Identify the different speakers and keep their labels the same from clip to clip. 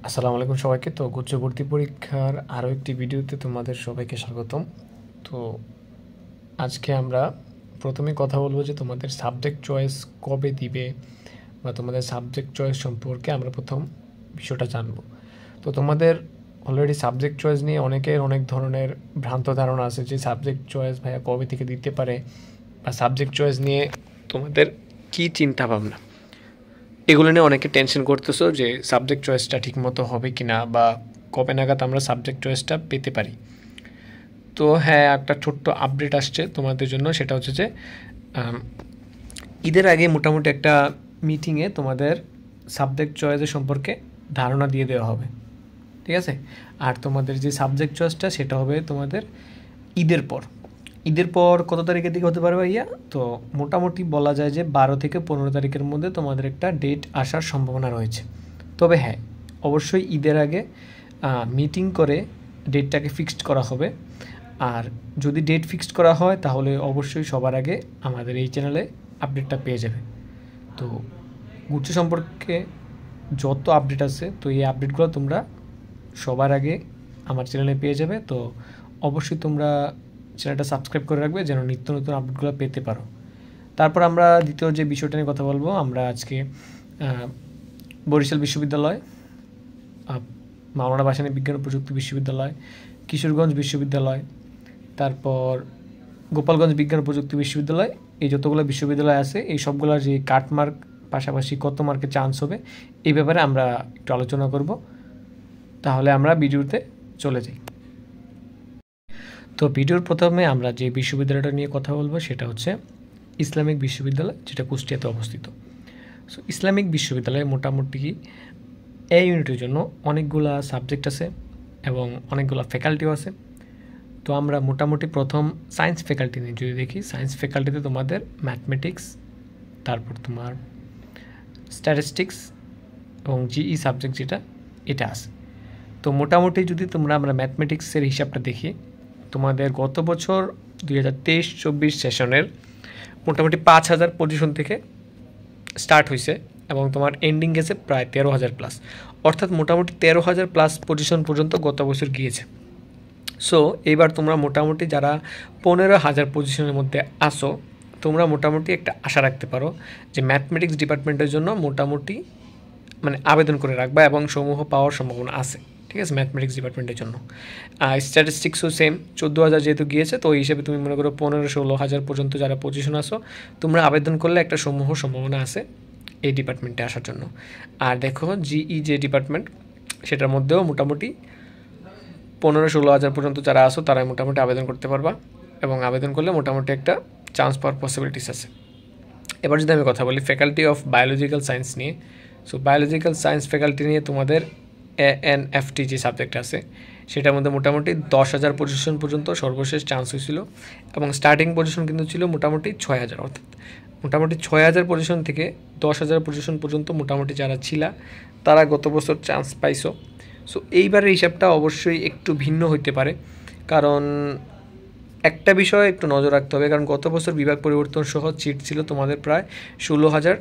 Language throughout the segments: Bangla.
Speaker 1: আসসালামু আলাইকুম সবাইকে। তো গুচ্ছ ভর্তি পরীক্ষার আরও একটি ভিডিওতে তোমাদের সবাইকে স্বাগতম। তো আজকে আমরা প্রথমেই কথা বলবো যে তোমাদের সাবজেক্ট চয়েস কবে দিবে বা তোমাদের সাবজেক্ট চয়েস সম্পর্কে আমরা প্রথম বিষয়টা জানবো। তো তোমাদের অলরেডি সাবজেক্ট চয়েস নিয়ে অনেকের অনেক ধরনের ভ্রান্ত ধারণা আছে যে সাবজেক্ট চয়েস ভাইয়া কবে থেকে দিতে পারে বা সাবজেক্ট চয়েস নিয়ে তোমাদের কী চিন্তা ভাবনা, এগুলো নিয়ে অনেকে টেনশন করতেছো যে সাবজেক্ট চয়েসটা ঠিকমতো হবে কি না বা কবে নাগাদ আমরা সাবজেক্ট চয়েসটা পেতে পারি। তো হ্যাঁ, একটা ছোট্ট আপডেট আসছে তোমাদের জন্য, সেটা হচ্ছে যে ঈদের আগে মোটামুটি একটা মিটিংয়ে তোমাদের সাবজেক্ট চয়েসের সম্পর্কে ধারণা দিয়ে দেওয়া হবে, ঠিক আছে। আর তোমাদের যে সাবজেক্ট চয়েসটা সেটা হবে তোমাদের ঈদের পর। ঈদের পর কত তারিখের দিকে হতে পারে ভাইয়া? তো মোটামুটি বলা যায় যে 12 থেকে 15 তারিখের মধ্যে তোমাদের একটা ডেট আসার সম্ভাবনা রয়েছে। তবে হ্যাঁ, অবশ্যই ঈদের আগে মিটিং করে ডেটটাকে ফিক্সড করা হবে। আর যদি ডেট ফিক্সড করা হয় তাহলে অবশ্যই সবার আগে আমাদের এই চ্যানেলে আপডেটটা পেয়ে যাবে। তো গুচ্ছ সম্পর্কে যত আপডেট আছে, তো এই আপডেটগুলো তোমরা সবার আগে আমার চ্যানেলে পেয়ে যাবে। তো অবশ্যই তোমরা চ্যানেলটা সাবস্ক্রাইব করে রাখবে যেন নিত্য নতুন আপডেটগুলো পেতে পারো। তারপর আমরা দ্বিতীয় যে বিষয়টা নিয়ে কথা বলবো, আমরা আজকে বরিশাল বিশ্ববিদ্যালয়, মাওলানা ভাসানী বিজ্ঞান ও প্রযুক্তি বিশ্ববিদ্যালয়, কিশোরগঞ্জ বিশ্ববিদ্যালয়, তারপর গোপালগঞ্জ বিজ্ঞান ও প্রযুক্তি বিশ্ববিদ্যালয়, এই যতগুলো বিশ্ববিদ্যালয় আছে এই সবগুলোর যে কাটমার্ক পাশাপাশি কত মার্কে চান্স হবে এই ব্যাপারে আমরা একটু আলোচনা করব। তাহলে আমরা ভিডিওতে চলে যাই। তো ভিডিওর প্রথমে আমরা যে বিশ্ববিদ্যালয়টা নিয়ে কথা বলবো সেটা হচ্ছে ইসলামিক বিশ্ববিদ্যালয়, যেটা কুষ্টিয়াতে অবস্থিত। সো ইসলামিক বিশ্ববিদ্যালয়ে মোটামুটি এই ইউনিটের জন্য অনেকগুলা সাবজেক্ট আছে এবং অনেকগুলো ফ্যাকাল্টিও আছে। তো আমরা মোটামুটি প্রথম সায়েন্স ফ্যাকাল্টি নিয়ে যদি দেখি, সায়েন্স ফ্যাকাল্টিতে তোমাদের ম্যাথমেটিক্স, তারপর তোমার স্ট্যাটিস্টিক্স এবং জিই সাবজেক্ট যেটা, এটা আছে। তো মোটামুটি যদি আমরা ম্যাথমেটিক্সের হিসাবটা দেখি, তোমাদের গত বছর 2023-24 সেশনের মোটামুটি 5,000 পজিশন থেকে স্টার্ট হয়েছে এবং তোমার এন্ডিং গেছে প্রায় 13,000 প্লাস, অর্থাৎ মোটামুটি 13,000 প্লাস পজিশন পর্যন্ত গত বছর গিয়েছে। সো এইবার তোমরা মোটামুটি যারা 15,000 পজিশনের মধ্যে আসো, তোমরা মোটামুটি একটা আশা রাখতে পারো যে ম্যাথমেটিক্স ডিপার্টমেন্টের জন্য মোটামুটি মানে আবেদন করে রাখবা এবং সমূহ পাওয়ার সম্ভাবনা আছে, ঠিক আছে, ম্যাথমেটিক্স ডিপার্টমেন্টের জন্য। স্ট্যাটিস্টিক্সও সেম 14,000 যেহেতু গিয়েছে, তো এই হিসেবে তুমি মনে করো 15-16,000 পর্যন্ত যারা পজিশন আসো, তোমরা আবেদন করলে একটা সমূহ সম্ভাবনা আছে এই ডিপার্টমেন্টে আসার জন্য। আর দেখো জিই যে ডিপার্টমেন্ট, সেটার মধ্যেও মোটামুটি 15-16,000 পর্যন্ত যারা আসো তারাই মোটামুটি আবেদন করতে পারবা এবং আবেদন করলে মোটামুটি একটা চান্স পাওয়ার পসিবিলিটিস আছে। এবার যদি আমি কথা বলি ফ্যাকাল্টি অফ বায়োলজিক্যাল সায়েন্স নিয়ে, সো বায়োলজিক্যাল সায়েন্স ফ্যাকাল্টি নিয়ে তোমাদের এএনএফটি যে সাবজেক্ট আছে সেটার মধ্যে মোটামুটি 10,000 পজিশন পর্যন্ত সর্বশেষ চান্স হয়েছিল এবং স্টার্টিং পজিশন কিন্তু ছিল মোটামুটি 6,000, অর্থাৎ মোটামুটি 6,000 পজিশন থেকে 10,000 পজিশন পর্যন্ত মোটামুটি যারা ছিলা তারা গত বছর চান্স পাইছো। সো এইবারের হিসাবটা অবশ্যই একটু ভিন্ন হইতে পারে, কারণ একটা বিষয় একটু নজর রাখতে হবে, কারণ গত বছর বিভাগ পরিবর্তন সহ সিট ছিল তোমাদের প্রায় 16,000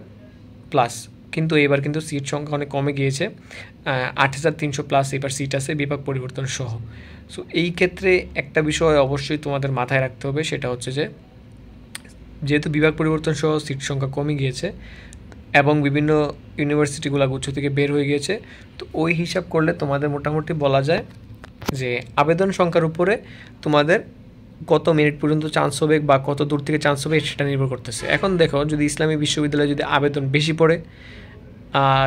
Speaker 1: প্লাস, কিন্তু এবার কিন্তু সিট সংখ্যা অনেক কমে গিয়েছে, 8,300 প্লাস এবার সিট আছে বিভাগ পরিবর্তন সহ। সো এই ক্ষেত্রে একটা বিষয় অবশ্যই তোমাদের মাথায় রাখতে হবে, সেটা হচ্ছে যে যেহেতু বিভাগ পরিবর্তন সহ সিট সংখ্যা কমে গিয়েছে এবং বিভিন্ন ইউনিভার্সিটিগুলো গুচ্ছ থেকে বের হয়ে গিয়েছে, তো ওই হিসাব করলে তোমাদের মোটামুটি বলা যায় যে আবেদন সংখ্যার উপরে তোমাদের কত মিনিট পর্যন্ত চান্স হবে বা কত দূর থেকে চান্স হবে সেটা নির্ভর করতেছে। এখন দেখো, যদি ইসলামী বিশ্ববিদ্যালয়ে যদি আবেদন বেশি পড়ে,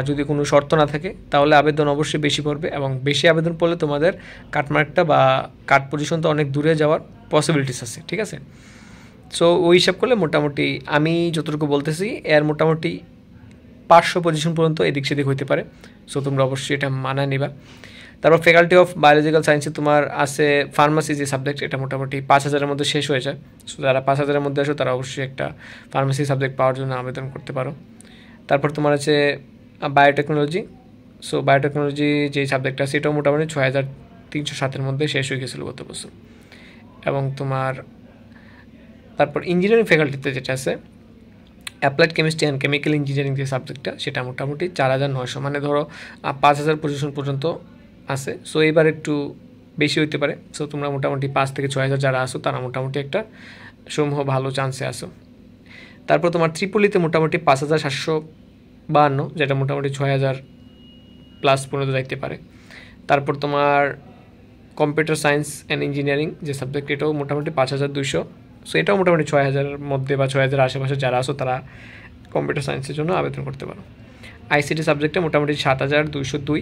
Speaker 1: যদি কোনো শর্ত না থাকে, তাহলে আবেদন অবশ্যই বেশি পড়বে এবং বেশি আবেদন পড়লে তোমাদের কাটমার্কটা বা কাট পজিশন তো অনেক দূরে যাওয়ার পসিবিলিটিস আছে, ঠিক আছে। সো ওই হিসাব করলে মোটামুটি আমি যতটুকু বলতেছি এর মোটামুটি 500 পজিশন পর্যন্ত এদিক সেদিক হইতে পারে। সো তোমরা অবশ্যই এটা মানায় নিবা। তারপর ফ্যাকাল্টি অফ বায়োলজিক্যাল সায়েন্সে তোমার আছে ফার্মাসি যে সাবজেক্ট, এটা মোটামুটি 5,000-এর মধ্যে শেষ হয়ে যায়। সো যারা 5,000-এর মধ্যে আসো তারা অবশ্যই একটা ফার্মাসি সাবজেক্ট পাওয়ার জন্য আবেদন করতে পারো। তারপর তোমার আছে বায়োটেকনোলজি। সো বায়োটেকনোলজি যে সাবজেক্টটা সেটাও মোটামুটি 6,307-এর মধ্যে শেষ হয়ে গেছিলো গত বছর। এবং তোমার তারপর ইঞ্জিনিয়ারিং ফ্যাকাল্টিতে যেটা আছে applied chemistry and chemical engineering যে সাবজেক্টটা সেটা মোটামুটি 4,900, মানে ধরো 5,000 পজিশন পর্যন্ত আছে। সো এবার একটু বেশি হইতে পারে। সো তোমরা মোটামুটি 5 থেকে 6,000 যারা আসো তারা মোটামুটি একটা সমূহ ভালো চান্সে আসো। তারপর তোমার ত্রিপলিতে মোটামুটি 5,752, যেটা মোটামুটি 6,000 প্লাস পর্যন্ত যাইতে পারে। তারপর তোমার কম্পিউটার সায়েন্স অ্যান্ড ইঞ্জিনিয়ারিং যে সাবজেক্ট, এটাও মোটামুটি 5,200। সো এটাও মোটামুটি 6,000 মধ্যে বা 6,000 আশেপাশে যারা আসো তারা কম্পিউটার সায়েন্সের জন্য আবেদন করতে পারো। আইসিটি সাবজেক্টে মোটামুটি 7,202।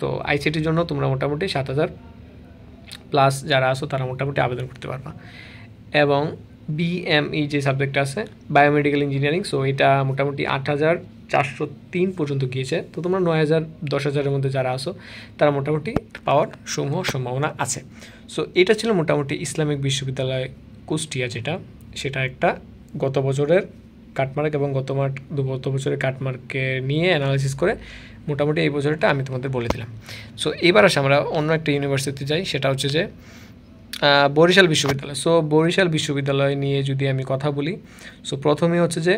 Speaker 1: তো আইসিটির জন্য তোমরা মোটামুটি 7,000 প্লাস যারা আসো তারা মোটামুটি আবেদন করতে পারবা। এবং বিএমই যে সাবজেক্ট আছে বায়োমেডিক্যাল ইঞ্জিনিয়ারিং, সো এটা মোটামুটি 8,403 পর্যন্ত গিয়েছে। তো তোমরা 9,000 10,000-এর মধ্যে যারা আসো তারা মোটামুটি পাওয়ার সমূহ সম্ভাবনা আছে। সো এটা ছিল মোটামুটি ইসলামিক বিশ্ববিদ্যালয় কুষ্টিয়া, সেটা একটা গত বছরের কাটমার্ক এবং গত বছরের কাটমার্ককে নিয়ে অ্যানালাইসিস করে মোটামুটি এই বছরটা আমি তোমাদের বলে দিলাম। সো এবার আসে আমরা অন্য একটা ইউনিভার্সিটি যাই, সেটা হচ্ছে যে বরিশাল বিশ্ববিদ্যালয়। সো বরিশাল বিশ্ববিদ্যালয় নিয়ে যদি আমি কথা বলি, সো প্রথমে হচ্ছে যে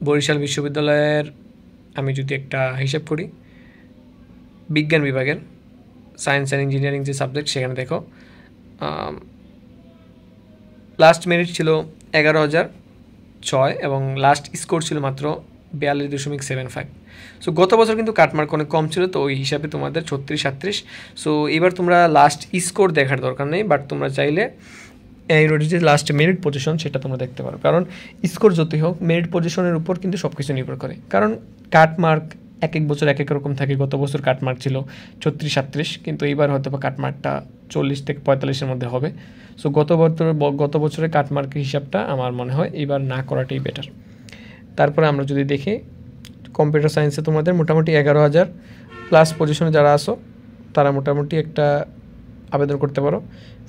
Speaker 1: বরিশাল বিশ্ববিদ্যালয়ের আমি যদি একটা হিসাব করি, বিজ্ঞান বিভাগের সায়েন্স অ্যান্ড ইঞ্জিনিয়ারিং যে সাবজেক্ট, সেখানে দেখো লাস্ট মেরিট ছিল 11,006 এবং লাস্ট স্কোর ছিল মাত্র 42.75। সো গত বছর কিন্তু কাটমার্ক অনেক কম ছিল, তো ওই হিসাবে তোমাদের 36-37। সো এবার তোমরা লাস্ট স্কোর দেখার দরকার নেই, বাট তোমরা চাইলে ইউনিভার্সিটির লাস্ট মেরিট পজিশন সেটা তোমরা দেখতে পারো। কারণ স্কোর যতই হোক মেরিট পজিশনের উপর কিন্তু সব কিছু নির্ভর করে। কারণ কাটমার্ক এক এক বছর এক এক রকম থাকে। গত বছর কাটমার্ক ছিল 36-37, কিন্তু এইবার হয়তো বা কাটমার্কটা 40 থেকে 45-এর মধ্যে হবে। সো গত বছরের কাটমার্কের হিসাবটা আমার মনে হয় এবার না করাটাই বেটার। তারপরে আমরা যদি দেখি কম্পিউটার সায়েন্সে তোমাদের মোটামুটি 11,000 প্লাস পজিশনে যারা আসো তারা মোটামুটি একটা আবেদন করতে পারো।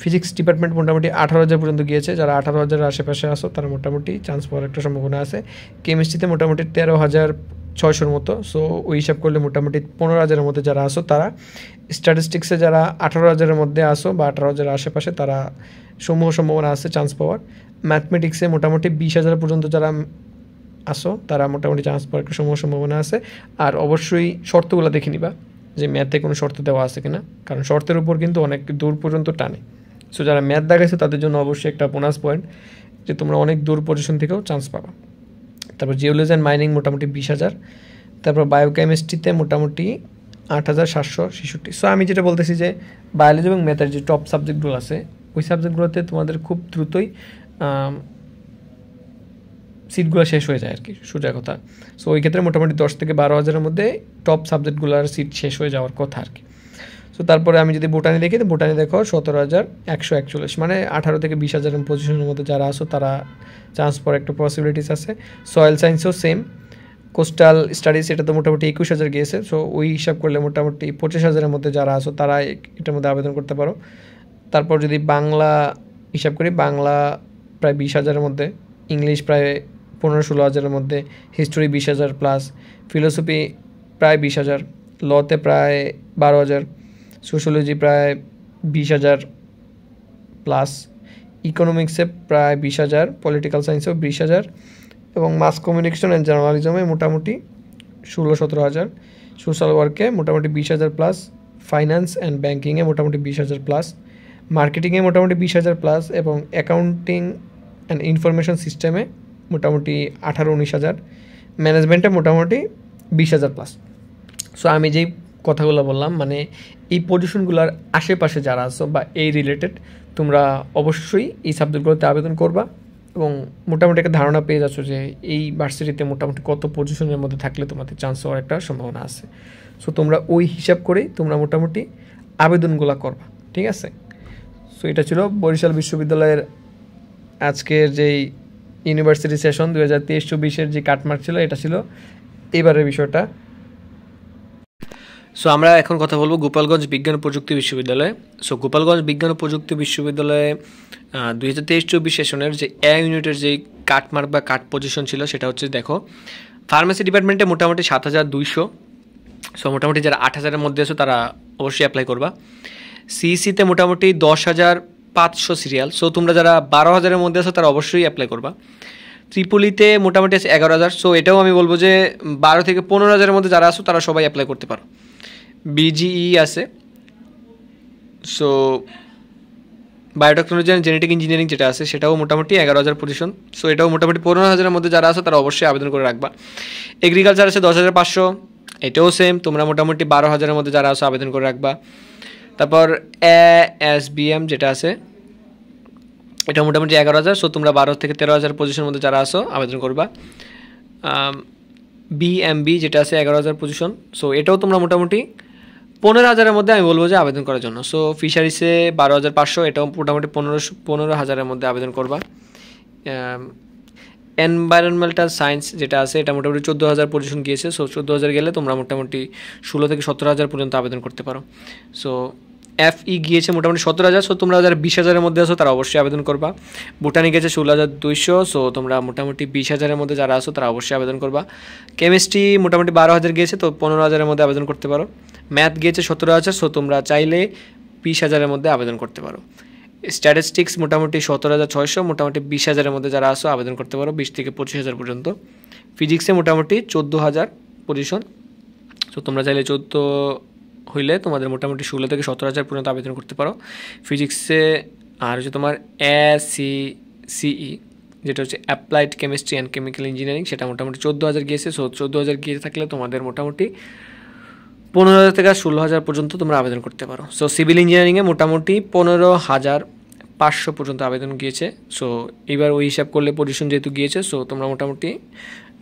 Speaker 1: ফিজিক্স ডিপার্টমেন্ট মোটামুটি 18,000 পর্যন্ত গিয়েছে। যারা 18,000-এর আশেপাশে আসো তারা মোটামুটি চান্স পাওয়ার একটা সম্ভাবনা আছে। কেমিস্ট্রিতে মোটামুটি 13,600-এর মতো। সো ওই হিসাব করলে মোটামুটি 15,000-এর মধ্যে যারা আসো তারা, স্ট্যাটিস্টিক্সে যারা 18,000-এর মধ্যে আসো বা 18,000-এর আশেপাশে তারা সম্ভাবনা আছে চান্স পাওয়ার। ম্যাথমেটিক্সে মোটামুটি 20,000 পর্যন্ত যারা আসো তারা মোটামুটি চান্স পাওয়ার একটা সম্ভাবনা আছে। আর অবশ্যই শর্তগুলো দেখে নিবা যে ম্যাথে কোনো শর্ত দেওয়া আছে কিনা, কারণ শর্তের উপর কিন্তু অনেক দূর পর্যন্ত টানে। সো যারা ম্যাথ দেখাইছো তাদের জন্য অবশ্যই একটা বোনাস পয়েন্ট যে তোমরা অনেক দূর পজিশন থেকেও চান্স পাবা। তারপর জিওলজি অ্যান্ড মাইনিং মোটামুটি 20,000। তারপর বায়োকেমিস্ট্রিতে মোটামুটি 8,766। সো আমি যেটা বলতেছি যে বায়োলজি এবং ম্যাথের যে টপ সাবজেক্টগুলো আছে ওই সাবজেক্টগুলোতে তোমাদের খুব দ্রুতই সিটগুলো শেষ হয়ে যায় আর কি, সোজা কথা। সো ওই ক্ষেত্রে মোটামুটি 10 থেকে 12,000-এর মধ্যে টপ সাবজেক্টগুলোর সিট শেষ হয়ে যাওয়ার কথা আর কি। সো তারপরে আমি যদি বোটানি দেখি, তো বোটানি দেখো 17,141, মানে 18 থেকে 20,000 পজিশনের মধ্যে যারা আসো তারা চান্স পাওয়ার একটা পসিবিলিটিস আছে। সয়েল সায়েন্সও সেম। কোস্টাল স্টাডিজ এটা তো মোটামুটি 21,000 গিয়েছে। সো ওই হিসাব করলে মোটামুটি 25,000-এর মধ্যে যারা আসো তারা এটার মধ্যে আবেদন করতে পারো। তারপর যদি বাংলা হিসাব করি, বাংলা প্রায় 20,000-এর মধ্যে, ইংলিশ প্রায় 15-16,000-এর মধ্যে, হিস্টোরি 20,000 প্লাস, ফিলোসফি প্রায় 20,000, লতে প্রায় 12,000, সোশ্যোলজি প্রায় 20,000 প্লাস, ইকোনমিক্সে প্রায় 20,000, পলিটিক্যাল সায়েন্সেও 20,000 এবং মাস কমিউনিকেশন অ্যান্ড জার্নালিজমে মোটামুটি 16-17,000, সোশ্যাল ওয়ার্কে মোটামুটি 20,000 প্লাস, ফাইন্যান্স অ্যান্ড ব্যাঙ্কিংয়ে মোটামুটি 20,000 প্লাস, মার্কেটিংয়ে মোটামুটি 20,000 প্লাস এবং অ্যাকাউন্টিং অ্যান্ড ইনফরমেশন সিস্টেমে মোটামুটি 18-19,000, ম্যানেজমেন্টে মোটামুটি 20,000 প্লাস। সো আমি যেই কথাগুলো বললাম, মানে এই পজিশনগুলোর আশেপাশে যারা আছো বা এই রিলেটেড, তোমরা অবশ্যই এই সাবজেক্টগুলোতে আবেদন করবা এবং মোটামুটি একটা ধারণা পেয়ে যাচ্ছ যে এই ভার্সিটিতে মোটামুটি কত পজিশনের মধ্যে থাকলে তোমাদের চান্স হওয়ার একটা সম্ভাবনা আছে। সো তোমরা ওই হিসাব করেই তোমরা মোটামুটি আবেদনগুলো করবা, ঠিক আছে? সো এটা ছিল বরিশাল বিশ্ববিদ্যালয়ের আজকের যেই ইউনিভার্সিটি সেশন 2023-24-এর যে কাটমার্ক ছিল, এটা ছিল এবারের বিষয়টা। সো আমরা এখন কথা বলবো গোপালগঞ্জ বিজ্ঞান ও প্রযুক্তি বিশ্ববিদ্যালয়ে। সো গোপালগঞ্জ বিজ্ঞান ও প্রযুক্তি বিশ্ববিদ্যালয়ে 2023-24 সেশনের যে এ ইউনিটের যেই কাটমার্ক বা কাট পজিশন ছিল সেটা হচ্ছে, দেখো, ফার্মেসি ডিপার্টমেন্টে মোটামুটি 7,200। সো মোটামুটি যারা 8,000-এর মধ্যে আছো তারা অবশ্যই অ্যাপ্লাই করবা। সিইসিতে মোটামুটি 10,500 সিরিয়াল। সো তোমরা যারা 12,000-এর মধ্যে আছো তারা অবশ্যই অ্যাপ্লাই করবা। ত্রিপলিতে মোটামুটি আছে 11,000। সো এটাও আমি বলবো যে 12 থেকে 15,000-এর মধ্যে যারা আসো তারা সবাই অ্যাপ্লাই করতে পারো। বিজিই আছে, so biotechnology and genetic engineering যেটা আছে সেটাও মোটামুটি 11,000 পজিশন। সো এটাও মোটামুটি 15,000-এর মধ্যে যারা আসো তারা অবশ্যই আবেদন করে রাখবা। এগ্রিকালচার আছে 10,500, এটাও সেম, তোমরা মোটামুটি 12,000-এর মধ্যে যারা আসো আবেদন করে রাখবা। তারপর এএসবিএম যেটা আছে এটা মোটামুটি 11,000। সো তোমরা 12 থেকে 13,000 পজিশনের মধ্যে যারা আসো আবেদন করবা। বিএমবি যেটা আছে 11,000 পজিশন, সো এটাও তোমরা মোটামুটি 15,000-এর মধ্যে আমি বলবো যে আবেদন করার জন্য। সো ফিশারিসে 12,500, এটাও মোটামুটি 15,000-এর মধ্যে আবেদন করবা। এনভায়রনমেন্টাল সায়েন্স যেটা আছে এটা মোটামুটি 14,000 পজিশন গিয়েছে। সো 14,000 গেলে তোমরা মোটামুটি 16 থেকে 17,000 পর্যন্ত আবেদন করতে পারো। সো এফই গিয়েছে মোটামুটি 17,000। সো তোমরা যারা 20,000-এর মধ্যে আসো তারা অবশ্যই আবেদন করবা। বোটানি গেছে 16,200। সো তোমরা মোটামুটি 20,000-এর মধ্যে যারা আসো তারা অবশ্যই আবেদন করবা। কেমিস্ট্রি মোটামুটি 12,000 গিয়েছে, তো 15,000-এর মধ্যে আবেদন করতে পারো। ম্যাথ গিয়েছে 17,000। সো তোমরা চাইলে 20,000-এর মধ্যে আবেদন করতে পারো। স্ট্যাটিস্টিক্স মোটামুটি 17,600, মোটামুটি 20,000-এর মধ্যে যারা আসো আবেদন করতে পারো 20 থেকে 25,000 পর্যন্ত। ফিজিক্সে মোটামুটি 14,000 পজিশন। সো তোমরা চাইলে 14 হইলে তোমাদের মোটামুটি 16 থেকে 17,000 পর্যন্ত আবেদন করতে পারো ফিজিক্সে। আর হচ্ছে তোমার এসিসিই যেটা হচ্ছে applied chemistry and chemical engineering, সেটা মোটামুটি 14,000 গিয়েছে। সো 14,000 গিয়ে থাকলে তোমাদের মোটামুটি 15,000 থেকে 16,000 পর্যন্ত তোমরা আবেদন করতে পারো। সো সিভিল ইঞ্জিনিয়ারিংয়ে মোটামুটি 15,500 পর্যন্ত আবেদন গিয়েছে। সো এবার ওই হিসাব করলে পজিশন যেহেতু গিয়েছে, সো তোমরা মোটামুটি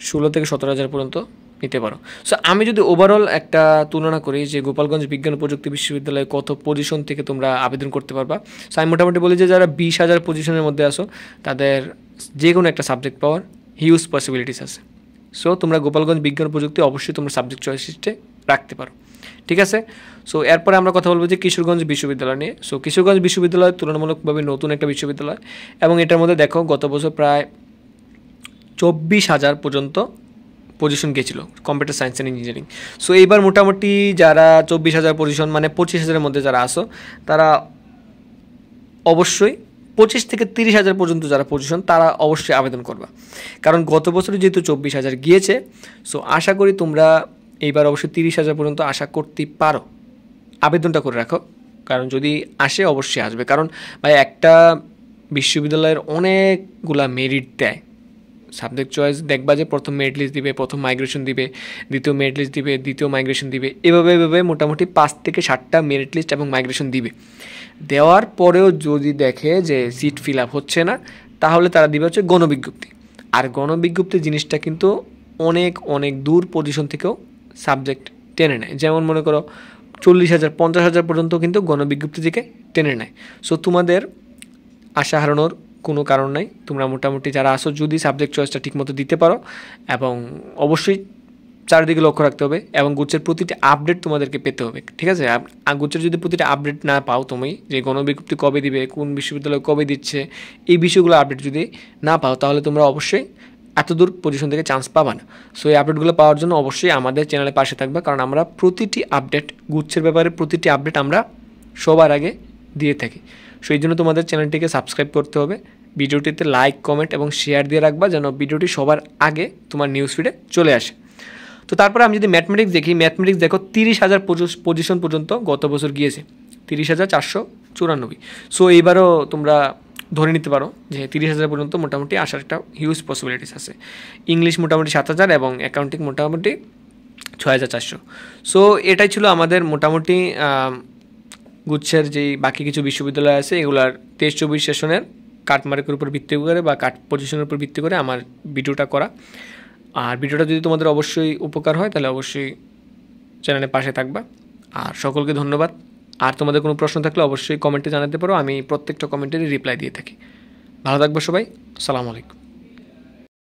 Speaker 1: 16 থেকে 17,000 পর্যন্ত নিতে পারো। সো আমি যদি ওভারঅল একটা তুলনা করি যে গোপালগঞ্জ বিজ্ঞান ও প্রযুক্তি বিশ্ববিদ্যালয়ে কত পজিশন থেকে তোমরা আবেদন করতে পারবা, সো আমি মোটামুটি বলি যে যারা 20,000 পজিশনের মধ্যে আসো তাদের যে কোনো একটা সাবজেক্ট পাওয়ার হিউজ পসিবিলিটিস আছে। সো তোমরা গোপালগঞ্জ বিজ্ঞান প্রযুক্তি অবশ্যই তোমরা সাবজেক্ট চয়েস লিস্টে রাখতে পারো, ঠিক আছে। সো এরপরে আমরা কথা বলবো যে কিশোরগঞ্জ বিশ্ববিদ্যালয় নিয়ে। সো কিশোরগঞ্জ বিশ্ববিদ্যালয় তুলনামূলকভাবে নতুন একটা বিশ্ববিদ্যালয়, এবং এটার মধ্যে দেখো গত বছর প্রায় 24,000 পর্যন্ত পজিশন গেছিলো computer science and engineering. So এইবার মোটামুটি যারা 24,000 পজিশন মানে 25,000-এর মধ্যে যারা আসো তারা অবশ্যই 25 থেকে 30,000 পর্যন্ত যারা পজিশন তারা অবশ্যই আবেদন করবা, কারণ গত বছরে যেহেতু 24,000 গিয়েছে। সো আশা করি তোমরা এইবার অবশ্যই 30,000 পর্যন্ত আশা করতে পারো। আবেদনটা করে রাখো, কারণ যদি আসে অবশ্যই আসবে। কারণ ভাই একটা বিশ্ববিদ্যালয়ের অনেকগুলা মেরিট দেয়, সাবজেক্ট চয়েস দেখবা যে প্রথম মেরিট লিস্ট দিবে, প্রথম মাইগ্রেশন দিবে, দ্বিতীয় মেরিট লিস্ট দিবে, দ্বিতীয় মাইগ্রেশন দিবে, এভাবে মোটামুটি 5 থেকে 7টা মেরিট লিস্ট এবং মাইগ্রেশন দিবে। দেওয়ার পরেও যদি দেখে যে সিট ফিল আপ হচ্ছে না, তাহলে তারা দিবে হচ্ছে গণবিজ্ঞপ্তি। আর গণবিজ্ঞপ্তি জিনিসটা কিন্তু অনেক অনেক দূর পজিশন থেকেও সাবজেক্ট টেনে নেয়। যেমন মনে করো 40,000 50,000 পর্যন্ত কিন্তু গণবিজ্ঞপ্তি থেকে টেনে নেয়। সো তোমাদের আশা হারানোর কোনো কারণ নাই। তোমরা মোটামুটি যারা আসো যদি সাবজেক্ট চয়েসটা ঠিকমতো দিতে পারো, এবং অবশ্যই চারিদিকে লক্ষ্য রাখতে হবে, এবং গুচ্ছের প্রতিটি আপডেট তোমাদেরকে পেতে হবে, ঠিক আছে। গুচ্ছের যদি প্রতিটা আপডেট না পাও তুমি, যে গণবিজ্ঞপ্তি কবে দিবে, কোন বিশ্ববিদ্যালয় কবে দিচ্ছে, এই বিষয়গুলো আপডেট যদি না পাও, তাহলে তোমরা অবশ্যই এত দূর পজিশন থেকে চান্স পাবা না। সো এই আপডেটগুলো পাওয়ার জন্য অবশ্যই আমাদের চ্যানেলের পাশে থাকবে, কারণ আমরা প্রতিটি আপডেট গুচ্ছের ব্যাপারে প্রতিটি আপডেট আমরা সবার আগে দিয়ে থাকি। সো এই জন্য তোমাদের চ্যানেলটিকে সাবস্ক্রাইব করতে হবে, ভিডিওটিতে লাইক কমেন্ট এবং শেয়ার দিয়ে রাখবা, যেন ভিডিওটি সবার আগে তোমার নিউজ ফিডে চলে আসে। তো তারপরে আমি যদি ম্যাথমেটিক্স দেখি, ম্যাথমেটিক্স দেখো 30,000 পজিশন পর্যন্ত গত বছর গিয়েছে, 30,494। সো এইবারও তোমরা ধরে নিতে পারো যে 30,000 পর্যন্ত মোটামুটি আসার একটা হিউজ পসিবিলিটিস আছে। ইংলিশ মোটামুটি 7,000 এবং অ্যাকাউন্টিং মোটামুটি 6,400। সো এটাই ছিল আমাদের মোটামুটি গুচ্ছের যেই বাকি কিছু বিশ্ববিদ্যালয় আছে এগুলার 23-24 সেশনের কাটমার্কের উপর ভিত্তি করে বা কাট পজিশনের উপর ভিত্তি করে আমার ভিডিওটা করা। আর ভিডিওটা যদি তোমাদের অবশ্যই উপকার হয় তাহলে অবশ্যই চ্যানেলের পাশে থাকবা। আর সকলকে ধন্যবাদ। আর তোমাদের কোনো প্রশ্ন থাকলে অবশ্যই কমেন্টে জানাতে পারো, আমি প্রত্যেকটা কমেন্টেরই রিপ্লাই দিয়ে থাকি। ভালো থাকবে সবাই, আসসালামু আলাইকুম।